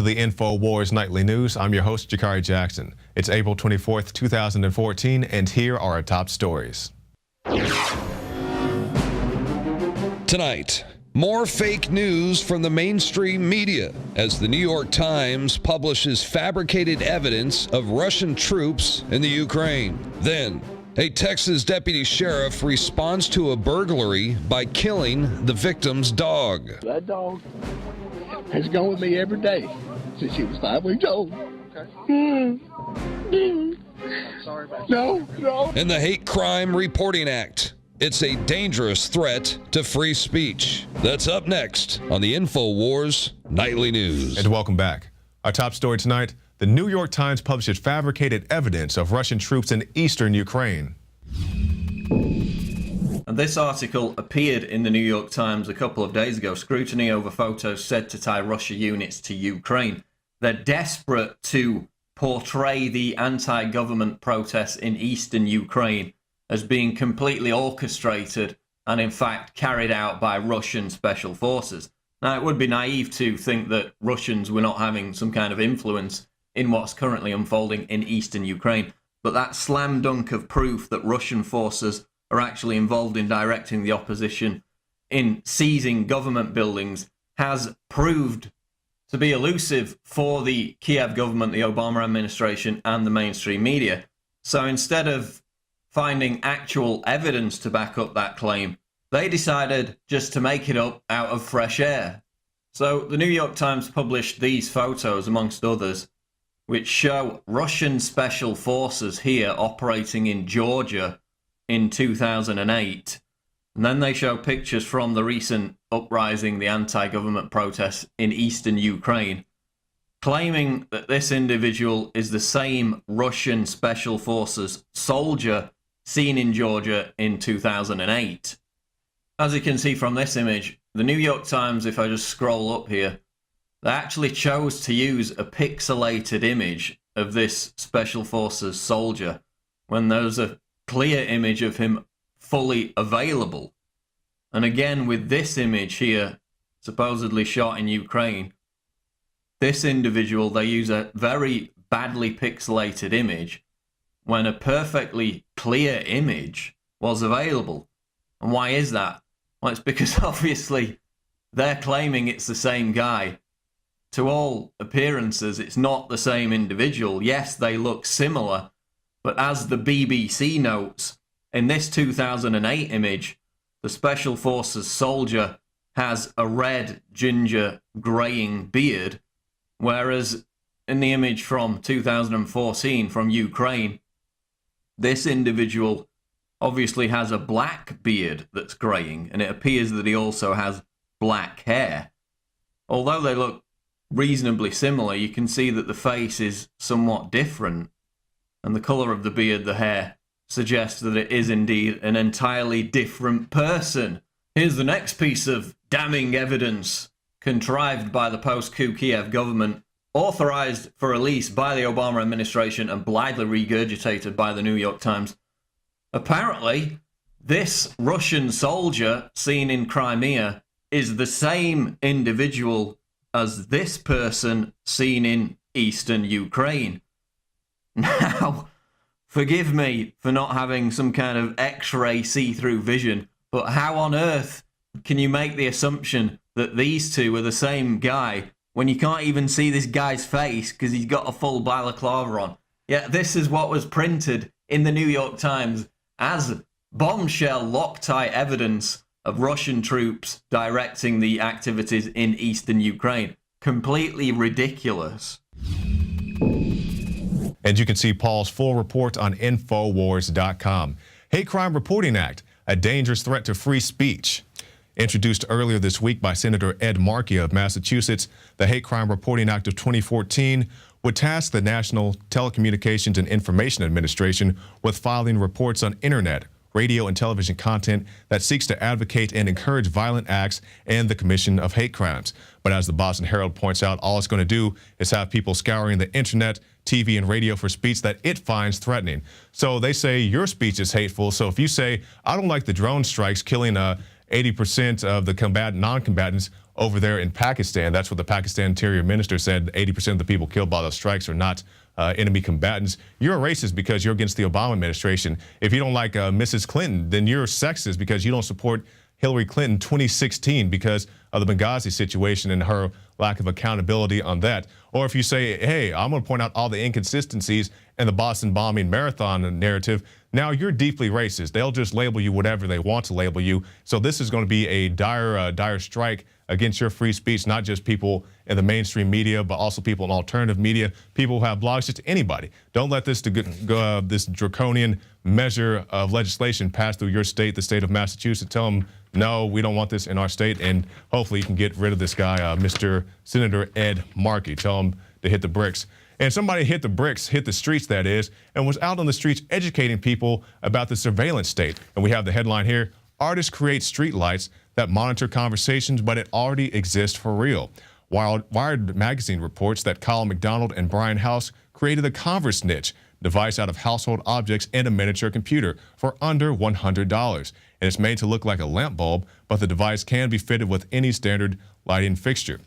the Infowars Nightly News. I'm your host, Jakari Jackson. It's April 24th, 2014, and here are our top stories. Tonight, more fake news from the mainstream media as the New York Times publishes fabricated evidence of Russian troops in the Ukraine. Then, a Texas deputy sheriff responds to a burglary by killing the victim's dog. That dog has gone with me every day since she was 5 weeks old. Okay. Sorry about that. No. In the Hate Crime Reporting Act, it's a dangerous threat to free speech. That's up next on the Infowars Nightly News. And welcome back. Our top story tonight, the New York Times publishes fabricated evidence of Russian troops in eastern Ukraine. And this article appeared in the New York Times a couple of days ago. Scrutiny over photos said to tie Russia units to Ukraine. They're desperate to portray the anti-government protests in eastern Ukraine as being completely orchestrated and in fact carried out by Russian special forces. Now, it would be naive to think that Russians were not having some kind of influence in what's currently unfolding in eastern Ukraine, but that slam dunk of proof that Russian forces are actually involved in directing the opposition in seizing government buildings has proved to be elusive for the Kiev government, the Obama administration, and the mainstream media. So instead of finding actual evidence to back up that claim, they decided just to make it up out of fresh air. So the New York Times published these photos, amongst others, which show Russian special forces here operating in Georgia in 2008. And then they show pictures from the recent uprising, the anti-government protests in eastern Ukraine, claiming that this individual is the same Russian special forces soldier seen in Georgia in 2008. As you can see from this image, the New York Times, if I just scroll up here, they actually chose to use a pixelated image of this special forces soldier when there's a clear image of him fully available. And again, with this image here, supposedly shot in Ukraine, this individual, they use a very badly pixelated image when a perfectly clear image was available. And why is that? Well, it's because obviously they're claiming it's the same guy. To all appearances, it's not the same individual. Yes, they look similar, but as the BBC notes, in this 2008 image, the Special Forces soldier has a red, ginger, greying beard, whereas in the image from 2014 from Ukraine, this individual obviously has a black beard that's greying, and it appears that he also has black hair. Although they look reasonably similar, you can see that the face is somewhat different, and the colour of the beard, the hair, suggests that it is indeed an entirely different person. Here's the next piece of damning evidence contrived by the post-coup Kiev government, authorised for release by the Obama administration and blithely regurgitated by the New York Times. Apparently, this Russian soldier seen in Crimea is the same individual as this person seen in eastern Ukraine. Now, forgive me for not having some kind of X-ray see-through vision, but how on earth can you make the assumption that these two are the same guy when you can't even see this guy's face because he's got a full balaclava on? Yet this is what was printed in the New York Times as bombshell Loctite evidence of Russian troops directing the activities in eastern Ukraine. Completely ridiculous. And you can see Paul's full report on Infowars.com. Hate Crime Reporting Act, a dangerous threat to free speech. Introduced earlier this week by Senator Ed Markey of Massachusetts, the Hate Crime Reporting Act of 2014 would task the National Telecommunications and Information Administration with filing reports on internet, radio, and television content that seeks to advocate and encourage violent acts and the commission of hate crimes. But as the Boston Herald points out, all it's going to do is have people scouring the internet, TV, and radio for speech that it finds threatening. So they say your speech is hateful. So if you say, I don't like the drone strikes killing 80% of the non-combatants, over there in Pakistan. That's what the Pakistan Interior Minister said. 80% of the people killed by those strikes are not enemy combatants. You're a racist because you're against the Obama administration. If you don't like Mrs. Clinton, then you're sexist because you don't support Hillary Clinton 2016 because of the Benghazi situation and her lack of accountability on that. Or if you say, hey, I'm going to point out all the inconsistencies in the Boston bombing marathon narrative, now you're deeply racist. They'll just label you whatever they want to label you. So this is going to be a dire strike against your free speech, not just people in the mainstream media, but also people in alternative media, people who have blogs, just anybody. Don't let this this draconian measure of legislation pass through your state, the state of Massachusetts. Tell them, no, we don't want this in our state, and hopefully you can get rid of this guy, Mr. Senator Ed Markey. Tell him to hit the bricks. And somebody hit the bricks, hit the streets, that is, and was out on the streets educating people about the surveillance state. And we have the headline here: artists create street lights that monitor conversations, but it already exists for real. Wired magazine reports that Kyle McDonald and Brian House created the Converse Niche device out of household objects and a miniature computer for under $100. And it's made to look like a lamp bulb, but the device can be fitted with any standard lighting fixture.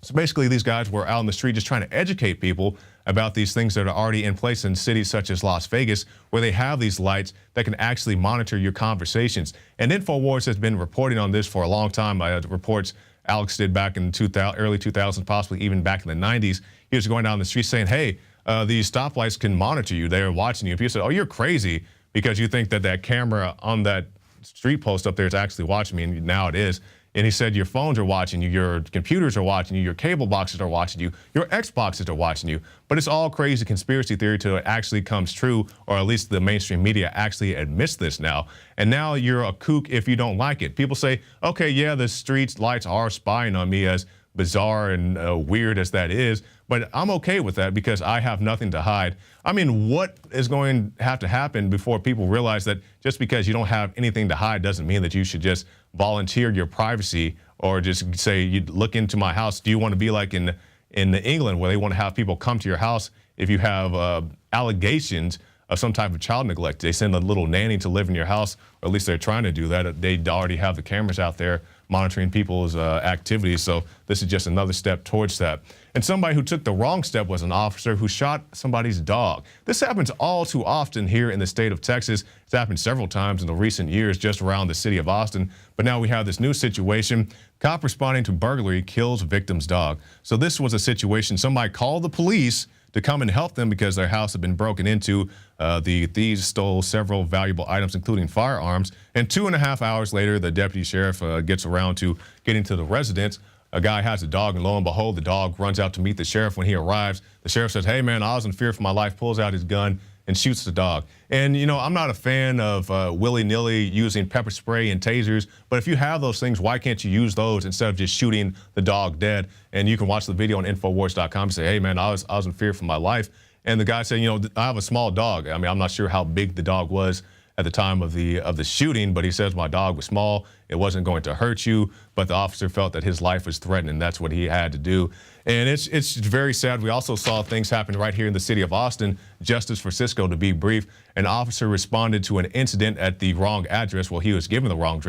So basically, these guys were out on the street just trying to educate people about these things that are already in place in cities such as Las Vegas, where they have these lights that can actually monitor your conversations. And Infowars has been reporting on this for a long time. Reports Alex did back in early 2000s, possibly even back in the 90s. He was going down the street saying, hey, these stoplights can monitor you. They're watching you. And people said, oh, you're crazy because you think that that camera on that street post up there is actually watching me, and now it is. And he said your phones are watching you, your computers are watching you, your cable boxes are watching you, your Xboxes are watching you. But it's all crazy conspiracy theory till it actually comes true, or at least the mainstream media actually admits this now. And now you're a kook if you don't like it. People say, okay, yeah, the streets lights are spying on me, as bizarre and weird as that is, but I'm okay with that because I have nothing to hide. I mean, what is going to have to happen before people realize that just because you don't have anything to hide doesn't mean that you should just volunteer your privacy or just say, you look into my house. Do you want to be like in England, where they want to have people come to your house if you have allegations of some type of child neglect? They send a little nanny to live in your house, or at least they're trying to do that. They already have the cameras out there monitoring people's activities. So this is just another step towards that. And somebody who took the wrong step was an officer who shot somebody's dog. This happens all too often here in the state of Texas. It's happened several times in the recent years just around the city of Austin. But now we have this new situation. Cop responding to burglary kills victim's dog. So this was a situation. Somebody called the police to come and help them because their house had been broken into. The thieves stole several valuable items, including firearms. And 2.5 hours later, the deputy sheriff gets around to getting to the residence. A guy has a dog, and lo and behold, the dog runs out to meet the sheriff. When he arrives, the sheriff says, hey, man, I was in fear for my life, pulls out his gun and shoots the dog. And, you know, I'm not a fan of willy-nilly using pepper spray and tasers, but if you have those things, why can't you use those instead of just shooting the dog dead? And you can watch the video on Infowars.com and say, hey, man, I was in fear for my life. And the guy said, you know, I have a small dog. I mean, I'm not sure how big the dog was at the time of the shooting, but he says my dog was small. It wasn't going to hurt you, but the officer felt that his life was threatened, and that's what he had to do. And it's very sad. We also saw things happen right here in the city of Austin. Justice for Cisco, to be brief. An officer responded to an incident at the wrong address. Well, he was given the wrong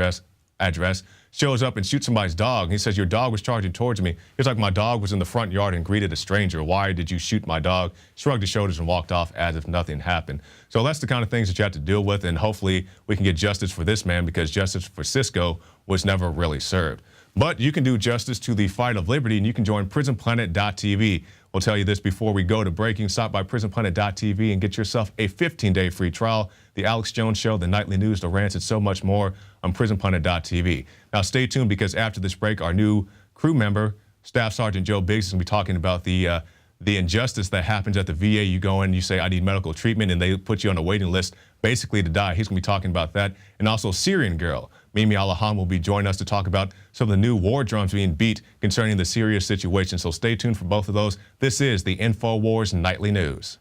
address, shows up and shoots somebody's dog. He says, your dog was charging towards me. He's like, my dog was in the front yard and greeted a stranger. Why did you shoot my dog? Shrugged his shoulders and walked off as if nothing happened. So that's the kind of things that you have to deal with, and hopefully we can get justice for this man, because justice for Cisco was never really served. But you can do justice to the fight of liberty, and you can join prisonplanet.tv. We'll tell you this before we go to breaking. Stop by prisonplanet.tv and get yourself a 15-day free trial. The Alex Jones Show, the nightly news, the rants, and so much more on prisonplanet.tv. Now stay tuned, because after this break, our new crew member, Staff Sergeant Joe Biggs, is going to be talking about the injustice that happens at the VA. You go in, you say, I need medical treatment, and they put you on a waiting list basically to die. He's going to be talking about that. And also Syrian girl, Mimi Alahan, will be joining us to talk about some of the new war drums being beat concerning the Syria situation. So stay tuned for both of those. This is the Infowars Nightly News.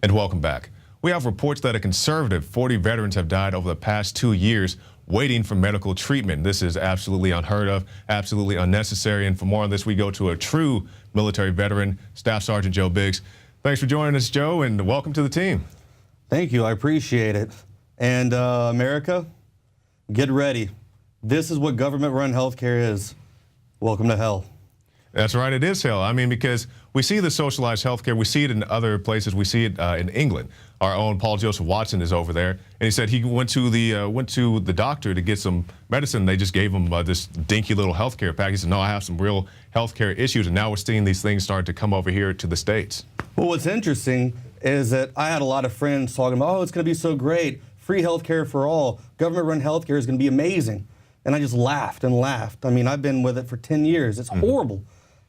And welcome back. We have reports that a conservative 40 veterans have died over the past 2 years waiting for medical treatment. This is absolutely unheard of, absolutely unnecessary. And for more on this, we go to a true military veteran, Staff Sergeant Joe Biggs. Thanks for joining us, Joe, and welcome to the team. Thank you. I appreciate it. And America, get ready. This is what government-run healthcare is. Welcome to hell. That's right, it is hell. I mean, because we see the socialized healthcare, we see it in other places, we see it in England. Our own Paul Joseph Watson is over there, and he said he went to the doctor to get some medicine. They just gave him this dinky little healthcare package. He said, no, I have some real healthcare issues, and now we're seeing these things start to come over here to the States. Well, what's interesting is that I had a lot of friends talking about, oh, it's going to be so great, free healthcare for all, government-run healthcare is going to be amazing. And I just laughed and laughed. I mean, I've been with it for 10 years. It's horrible.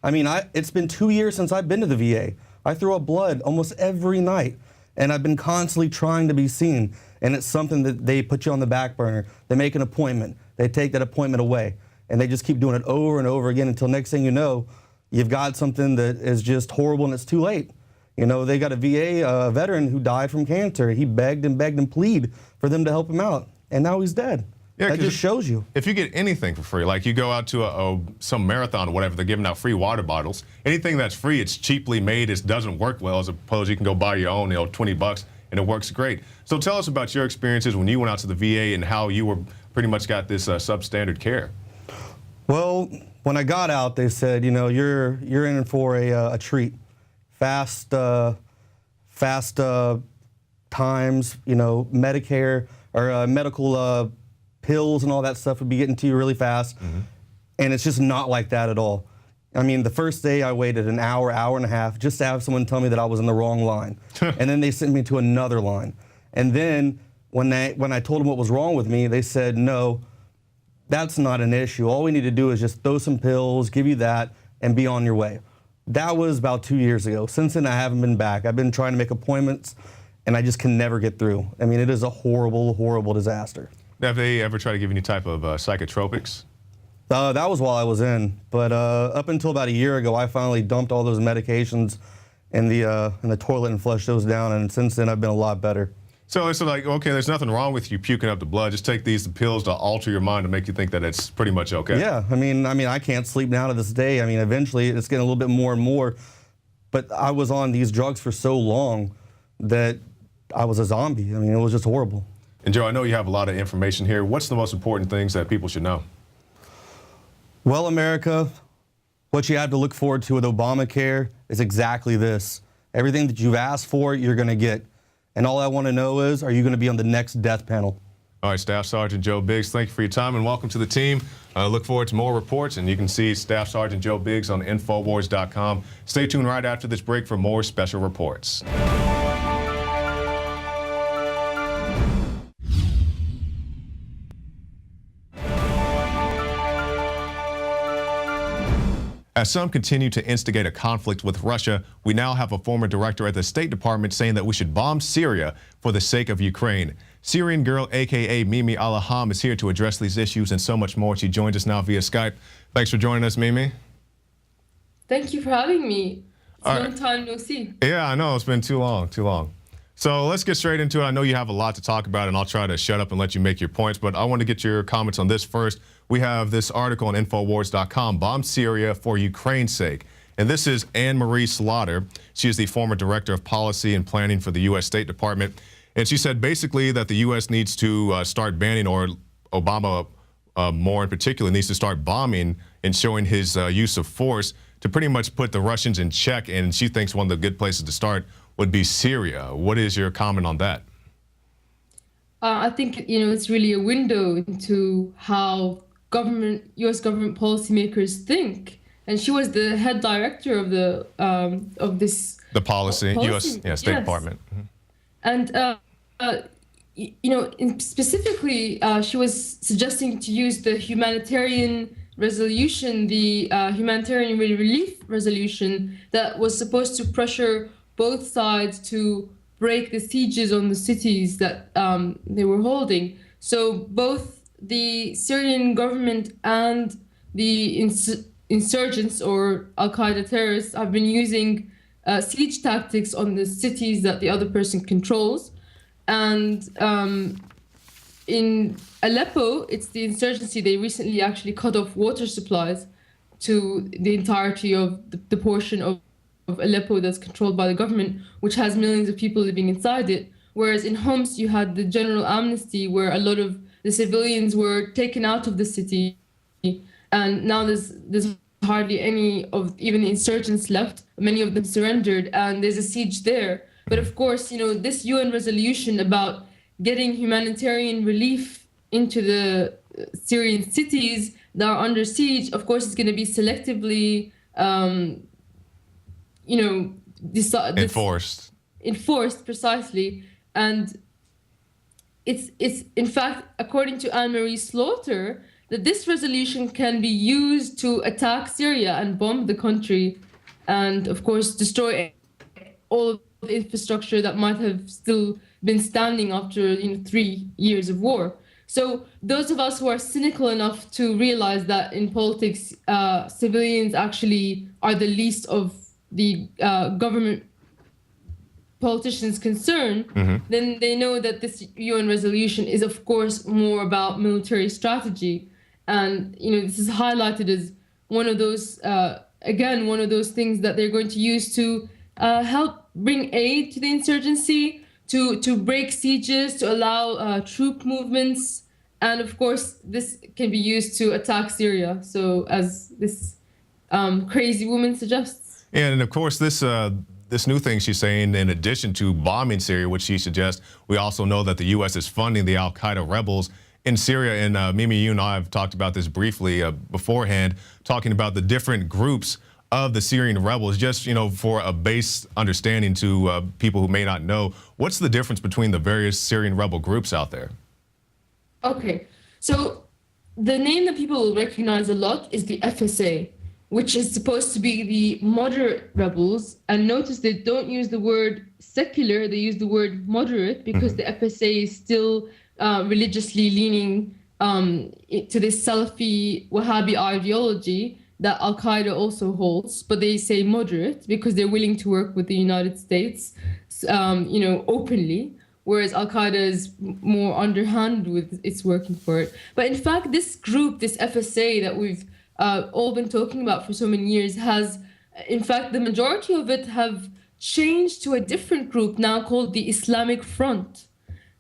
I mean, it's been 2 years since I've been to the VA. I throw up blood almost every night, and I've been constantly trying to be seen. And it's something that they put you on the back burner. They make an appointment. They take that appointment away, and they just keep doing it over and over again until next thing you know, you've got something that is just horrible and it's too late. You know, they got a VA veteran who died from cancer. He begged and pleaded for them to help him out, and now he's dead. Yeah, that just shows you. If you get anything for free, like you go out to some marathon or whatever, they're giving out free water bottles. Anything that's free, it's cheaply made, it doesn't work well, as opposed you can go buy your own, you know, 20 bucks, and it works great. So tell us about your experiences when you went out to the VA and how you were pretty much got this substandard care. Well, when I got out, they said, you know, you're in for a treat. Fast times, you know, Medicare or medical pills and all that stuff would be getting to you really fast. And it's just not like that at all. I mean, the first day I waited an hour, hour and a half just to have someone tell me that I was in the wrong line. And then they sent me to another line. And then when I told them what was wrong with me, they said, no, that's not an issue. All we need to do is just throw some pills, give you that, and be on your way. That was about 2 years ago. Since then, I haven't been back. I've been trying to make appointments, and I just can never get through. I mean, it is a horrible, horrible disaster. Have they ever tried to give you any type of psychotropics? That was while I was in, but up until about a year ago, I finally dumped all those medications in the toilet and flushed those down, and since then, I've been a lot better. So it's like, okay, there's nothing wrong with you puking up the blood. Just take these pills to alter your mind to make you think that it's pretty much okay. Yeah, I mean, I can't sleep now to this day. I mean, eventually, it's getting a little bit more and more, but I was on these drugs for so long that I was a zombie. I mean, it was just horrible. And Joe, I know you have a lot of information here. What's the most important things that people should know? Well, America, what you have to look forward to with Obamacare is exactly this. Everything that you've asked for, you're going to get. And all I want to know is, are you going to be on the next death panel? All right, Staff Sergeant Joe Biggs, thank you for your time and welcome to the team. Look forward to more reports, and you can see Staff Sergeant Joe Biggs on Infowars.com. Stay tuned right after this break for more special reports. As some continue to instigate a conflict with Russia, we now have a former director at the State Department saying that we should bomb Syria for the sake of Ukraine. Syrian girl, a.k.a. Mimi Alaham, is here to address these issues and so much more. She joins us now via Skype. Thanks for joining us, Mimi. Thank you for having me. It's a long time no see. Yeah, I know. It's been too long. So let's get straight into it. I know you have a lot to talk about, and I'll try to shut up and let you make your points, but I want to get your comments on this first. We have this article on Infowars.com, Bomb Syria for Ukraine's sake. And this is Anne-Marie Slaughter. She is the former director of policy and planning for the U.S. State Department. And she said basically that the U.S. needs to start banning, or Obama more in particular, needs to start bombing and showing his use of force to pretty much put the Russians in check. And she thinks one of the good places to start would be Syria. What is your comment on that? I think, it's really a window into how U.S. government policymakers think. And she was the head director of the policy. U.S. State Department. And specifically, she was suggesting to use the humanitarian resolution, the humanitarian relief resolution that was supposed to pressure both sides to break the sieges on the cities that they were holding. So both the Syrian government and the insurgents or Al-Qaeda terrorists have been using siege tactics on the cities that the other person controls. And in Aleppo, it's the insurgency. They recently actually cut off water supplies to the entirety of the portion of Aleppo that's controlled by the government, which has millions of people living inside it. Whereas in Homs, you had the general amnesty, where a lot of the civilians were taken out of the city, and now there's hardly any of even the insurgents left. Many of them surrendered, and there's a siege there. But of course, this UN resolution about getting humanitarian relief into the Syrian cities that are under siege, of course, it's going to be selectively, enforced precisely. And it's in fact, according to Anne-Marie Slaughter, that this resolution can be used to attack Syria and bomb the country, and of course destroy all of the infrastructure that might have still been standing after 3 years of war. So those of us who are cynical enough to realize that in politics, civilians actually are the least of the government politicians' concern, then they know that this UN resolution is, of course, more about military strategy. And this is highlighted as one of those, one of those things that they're going to use to help bring aid to the insurgency, to break sieges, to allow troop movements, and of course, this can be used to attack Syria. So, as this crazy woman suggests. And of course, this new thing she's saying, in addition to bombing Syria, which she suggests, we also know that the U.S. is funding the al-Qaeda rebels in Syria. And Mimi, you and I have talked about this briefly beforehand, talking about the different groups of the Syrian rebels, just, for a base understanding to people who may not know. What's the difference between the various Syrian rebel groups out there? Okay, so the name that people will recognize a lot is the FSA, which is supposed to be the moderate rebels. And notice they don't use the word secular, they use the word moderate, because the FSA is still religiously leaning to this Salafi Wahhabi ideology that Al-Qaeda also holds, but they say moderate because they're willing to work with the United States, openly, whereas Al-Qaeda is more underhand with its working for it. But in fact, this group, this FSA that we've all been talking about for so many years has, in fact, the majority of it have changed to a different group now called the Islamic Front.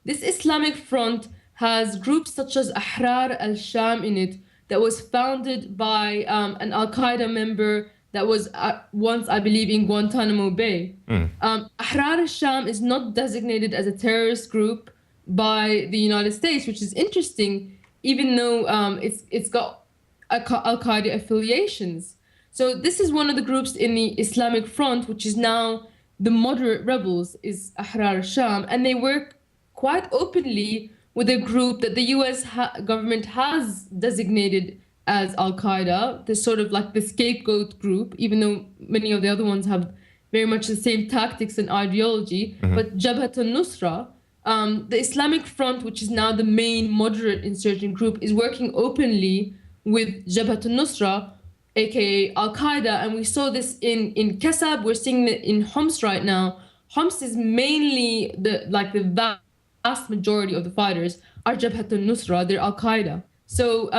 This Islamic Front has groups such as Ahrar al-Sham in it, that was founded by an Al-Qaeda member that was once, I believe, in Guantanamo Bay. Ahrar al-Sham is not designated as a terrorist group by the United States, which is interesting, even though it's got Al-Qaeda affiliations. So this is one of the groups in the Islamic Front, which is now the moderate rebels, is Ahrar al-Sham, and they work quite openly with a group that the US government has designated as Al-Qaeda, the sort of like the scapegoat group, even though many of the other ones have very much the same tactics and ideology. But Jabhat al-Nusra, the Islamic Front, which is now the main moderate insurgent group, is working openly with Jabhat al-Nusra, aka Al-Qaeda, and we saw this in Kasab, we're seeing it in Homs right now. Homs is mainly the vast majority of the fighters are Jabhat al-Nusra, they're Al-Qaeda. So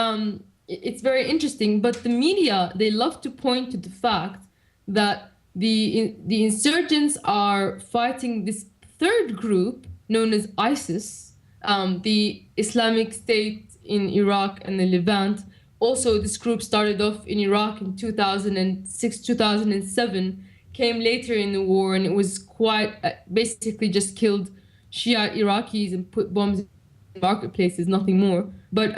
it's very interesting, but the media, they love to point to the fact that the insurgents are fighting this third group known as ISIS, the Islamic State in Iraq and the Levant. Also, this group started off in Iraq in 2006, 2007, came later in the war, and it was quite basically just killed Shia Iraqis and put bombs in marketplaces, nothing more. But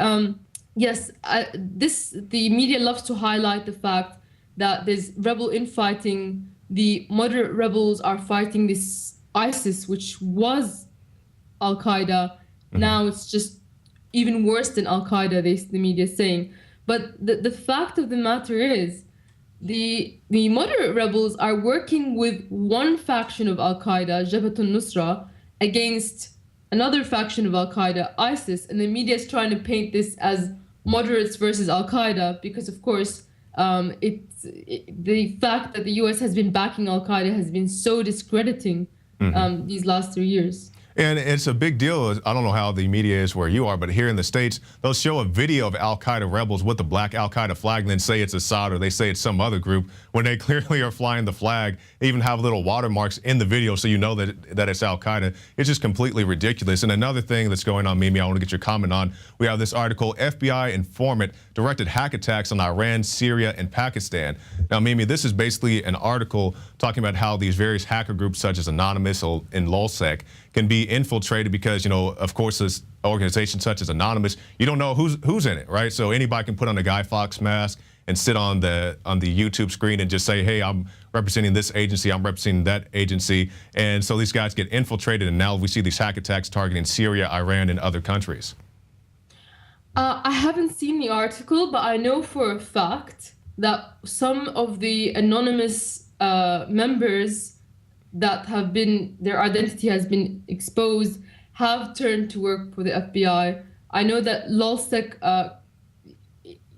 yes, the media loves to highlight the fact that there's rebel infighting. The moderate rebels are fighting this ISIS, which was Al-Qaeda. Now it's just even worse than Al-Qaeda, the media is saying. But the fact of the matter is, the moderate rebels are working with one faction of Al-Qaeda, Jabhat al-Nusra, against another faction of Al-Qaeda, ISIS, and the media is trying to paint this as moderates versus Al-Qaeda because, of course, the fact that the U.S. has been backing Al-Qaeda has been so discrediting these last 3 years. And it's a big deal. I don't know how the media is where you are, but here in the States, they'll show a video of Al-Qaeda rebels with the black Al-Qaeda flag and then say it's Assad or they say it's some other group when they clearly are flying the flag. They even have little watermarks in the video so you know that it's Al-Qaeda. It's just completely ridiculous. And another thing that's going on, Mimi, I want to get your comment on. We have this article, FBI informant directed hack attacks on Iran, Syria, and Pakistan. Now, Mimi, this is basically an article talking about how these various hacker groups such as Anonymous and LulzSec can be infiltrated because, you know, of course, this organization such as Anonymous, you don't know who's in it, right? So anybody can put on a Guy Fawkes mask and sit on the YouTube screen and just say, hey, I'm representing this agency, I'm representing that agency. And so these guys get infiltrated, and now we see these hack attacks targeting Syria, Iran, and other countries. I haven't seen the article, but I know for a fact that some of the anonymous members that have been, their identity has been exposed, have turned to work for the FBI. I know that LulzSec,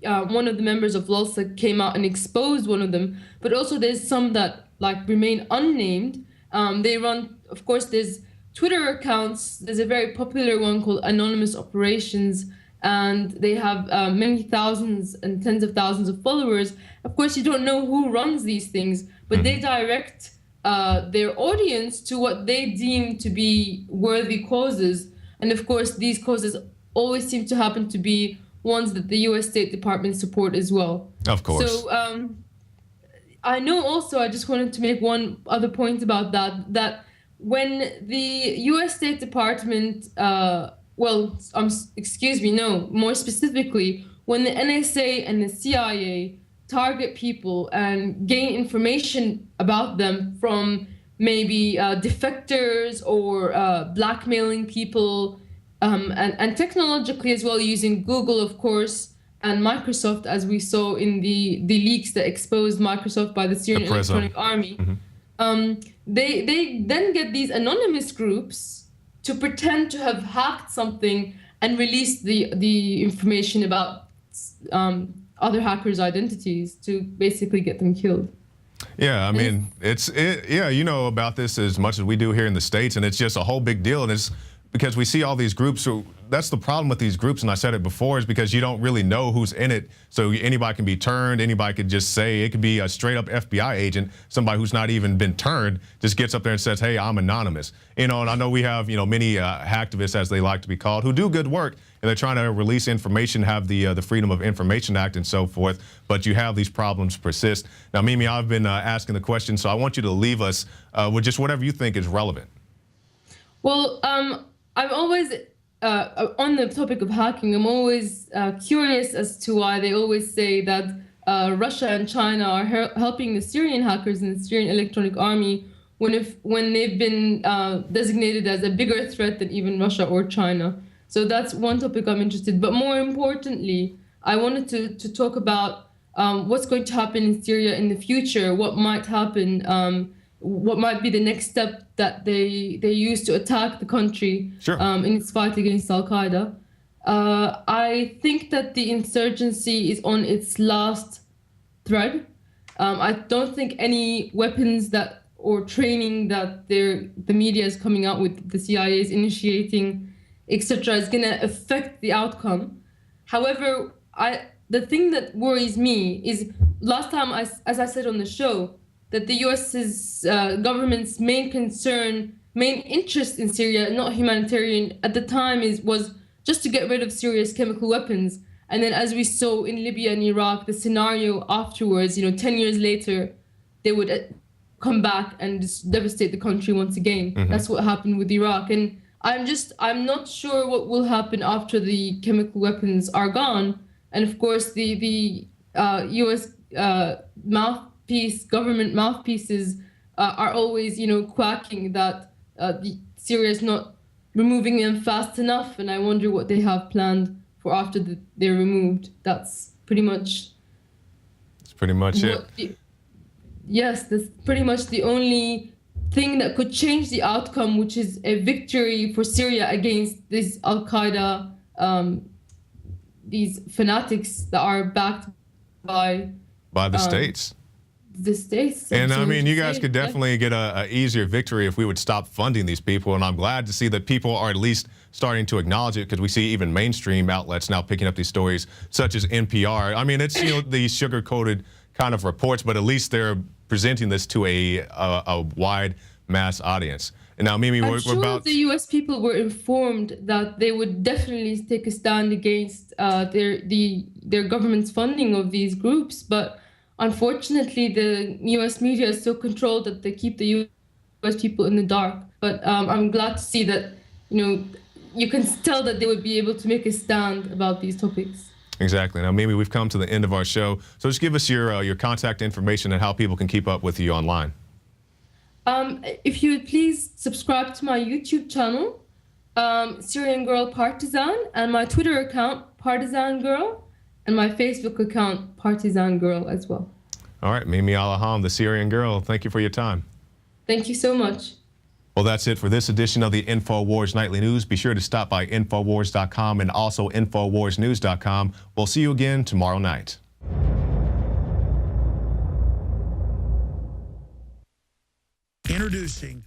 one of the members of LulzSec came out and exposed one of them, but also there's some that like remain unnamed. They run, of course, there's Twitter accounts. There's a very popular one called Anonymous Operations, and they have many thousands and tens of thousands of followers. Of course, you don't know who runs these things, but they direct their audience to what they deem to be worthy causes. And of course, these causes always seem to happen to be ones that the US State Department support as well. Of course. So I know also, I just wanted to make one other point about that when the US State Department, more specifically, when the NSA and the CIA target people and gain information about them from maybe defectors or blackmailing people, and technologically as well, using Google, of course, and Microsoft, as we saw in the leaks that exposed Microsoft by the Syrian Electronic Army. They then get these anonymous groups to pretend to have hacked something and release the information about other hackers' identities to basically get them killed. Yeah, I mean, you know about this as much as we do here in the States, and it's just a whole big deal. And it's because we see all these groups. So that's the problem with these groups, and I said it before, is because you don't really know who's in it. So anybody can be turned, anybody could just say, it could be a straight up FBI agent, somebody who's not even been turned, just gets up there and says, hey, I'm anonymous. You know, and I know we have, you know, many hacktivists, as they like to be called, who do good work, and they're trying to release information, have the Freedom of Information Act and so forth, but you have these problems persist. Now, Mimi, I've been asking the question, so I want you to leave us with just whatever you think is relevant. Well, I'm always, on the topic of hacking, I'm always curious as to why they always say that Russia and China are helping the Syrian hackers and the Syrian Electronic Army when they've been designated as a bigger threat than even Russia or China. So that's one topic I'm interested in. But more importantly, I wanted to talk about what's going to happen in Syria in the future, what might happen, what might be the next step that they use to attack the country in its fight against Al-Qaeda. I think that the insurgency is on its last thread. I don't think any weapons or training that the media is coming out with, the CIA is initiating, etc., is going to affect the outcome. However, the thing that worries me is last time, as I said on the show, that the U.S.'s government's main interest in Syria, not humanitarian at the time, was just to get rid of Syria's chemical weapons. And then, as we saw in Libya and Iraq, the scenario afterwards, 10 years later, they would come back and just devastate the country once again. That's what happened with Iraq. And I'm not sure what will happen after the chemical weapons are gone. And of course, the U.S. Government mouthpieces are always, quacking that Syria is not removing them fast enough. And I wonder what they have planned for after they're removed. That's pretty much. That's pretty much it. Yes, that's pretty much the only thing that could change the outcome, which is a victory for Syria against this Al-Qaeda, these fanatics that are backed by the states. the states. And So I mean, you guys say, could definitely get a easier victory if we would stop funding these people. And I'm glad to see that people are at least starting to acknowledge it, because we see even mainstream outlets now picking up these stories, such as NPR. I mean, it's these sugar-coated kind of reports, but at least they're presenting this to a wide mass audience. And now, Mimi, I'm we're sure about the U.S. people were informed that they would definitely take a stand against their government's funding of these groups, but unfortunately, the U.S. media is so controlled that they keep the U.S. people in the dark. But I'm glad to see that you can tell that they would be able to make a stand about these topics. Exactly. Now, Mimi, we've come to the end of our show, so just give us your contact information and how people can keep up with you online. If you would please subscribe to my YouTube channel, Syrian Girl Partisan, and my Twitter account, Partisan Girl, and my Facebook account, Partisan Girl, as well. All right, Mimi Alaham, the Syrian Girl, thank you for your time. Thank you so much. Well, that's it for this edition of the Infowars Nightly News. Be sure to stop by Infowars.com and also InfoWarsNews.com. We'll see you again tomorrow night. Introducing